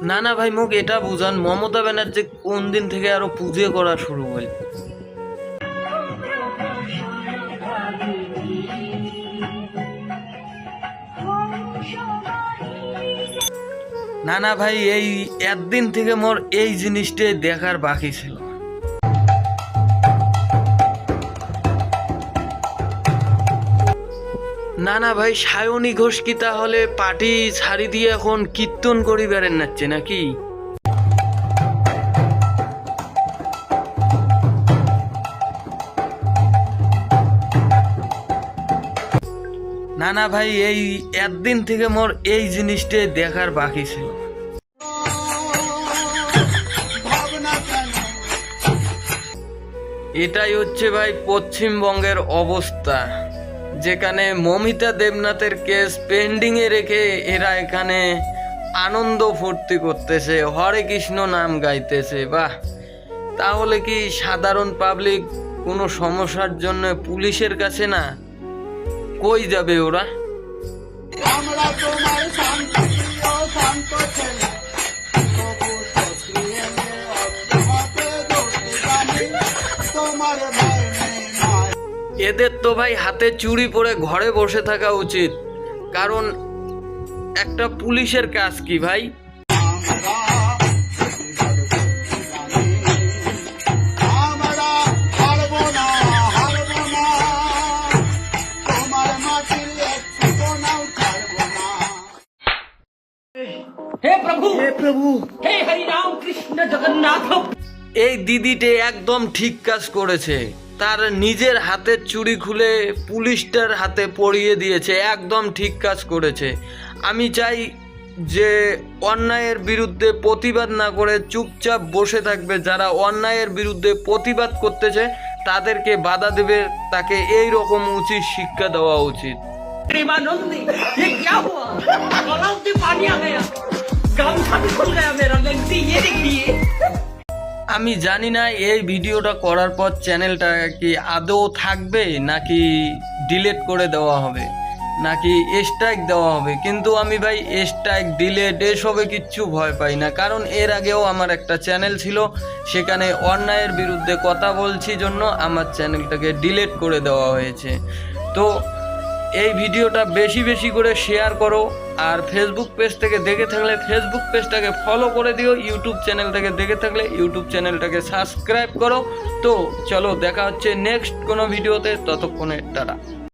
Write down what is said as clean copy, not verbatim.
না না ভাই, মোক এটা বুঝান মমতা ব্যানার্জি কোন দিন থেকে আরো পুজো করা শুরু হল? না না ভাই, এই একদিন থেকে মোর এই জিনিসটাই দেখার বাকি ছিল। না না ভাই, সায়নী ঘোষ কি তাহলে পার্টি ছাড়ি দিয়ে এখন কীর্তন করি বেড়েন নাচ্ছে নাকি? না না ভাই, এই একদিন থেকে মোর এই জিনিসটাই দেখার বাকি ছিল। এটাই হচ্ছে ভাই পশ্চিমবঙ্গের অবস্থা, যেখানে মমিতা দেবনাথের কেস পেন্ডিং এ রেখে এরা এখানে আনন্দ ফুর্তি করতেছে, হরে কৃষ্ণ নাম গাইতেছে। বাহ, তাহলে কি সাধারণ পাবলিক কোনো সমস্যার জন্য পুলিশের কাছে না, কই যাবে ওরা? আমরা তোমার শান্ত ছেলে, তোমার ভয় নেই। এদের তো ভাই হাতে চুড়ি পরে ঘরে বসে থাকা উচিত, কারণ একটা পুলিশের কাজ কি ভাই? हे प्रभु हे हरि राम कृष्ण जगन्नाथ। এই দিদিটে একদম ঠিক কাজ করেছে, তার নিজের হাতের চুড়ি খুলে পুলিশটার হাতে পরিয়ে দিয়েছে, একদম ঠিক কাজ করেছে। আমি চাই যে অন্যায়ের বিরুদ্ধে প্রতিবাদ না করে চুপচাপ বসে থাকবে, যারা অন্যায়ের বিরুদ্ধে প্রতিবাদ করতেছে তাদেরকে বাধা দেবে, তাকে এই রকম উচিত শিক্ষা দেওয়া উচিত। प्रेमानंदी, ये क्या हुआ? गलाव से पानी आ गया, गामछा भी खुल गया मेरा। लगती ये देखिए। আমি জানি না এই ভিডিওটা করার পর চ্যানেলটা কি আদৌ থাকবে নাকি ডিলিট করে দেওয়া হবে নাকি স্ট্রাইক দেওয়া হবে, কিন্তু আমি ভাই স্ট্রাইক ডিলিট এসবে কিচ্ছু ভয় পাই না, কারণ এর আগেও আমার একটা চ্যানেল ছিল, সেখানে অন্যায়ের বিরুদ্ধে কথা বলছি জন্য আমার চ্যানেলটাকে ডিলিট করে দেওয়া হয়েছে। তো এই ভিডিওটা বেশি বেশি করে শেয়ার করো, আর ফেসবুক পেজ থেকে দেখে থাকলে ফেসবুক পেজটাকে ফলো করে দিও, ইউটিউব চ্যানেল থেকে দেখে থাকলে ইউটিউব চ্যানেলটাকে সাবস্ক্রাইব করো। তো চলো দেখা হচ্ছে নেক্সট কোনো ভিডিওতে, ততক্ষণে টাটা।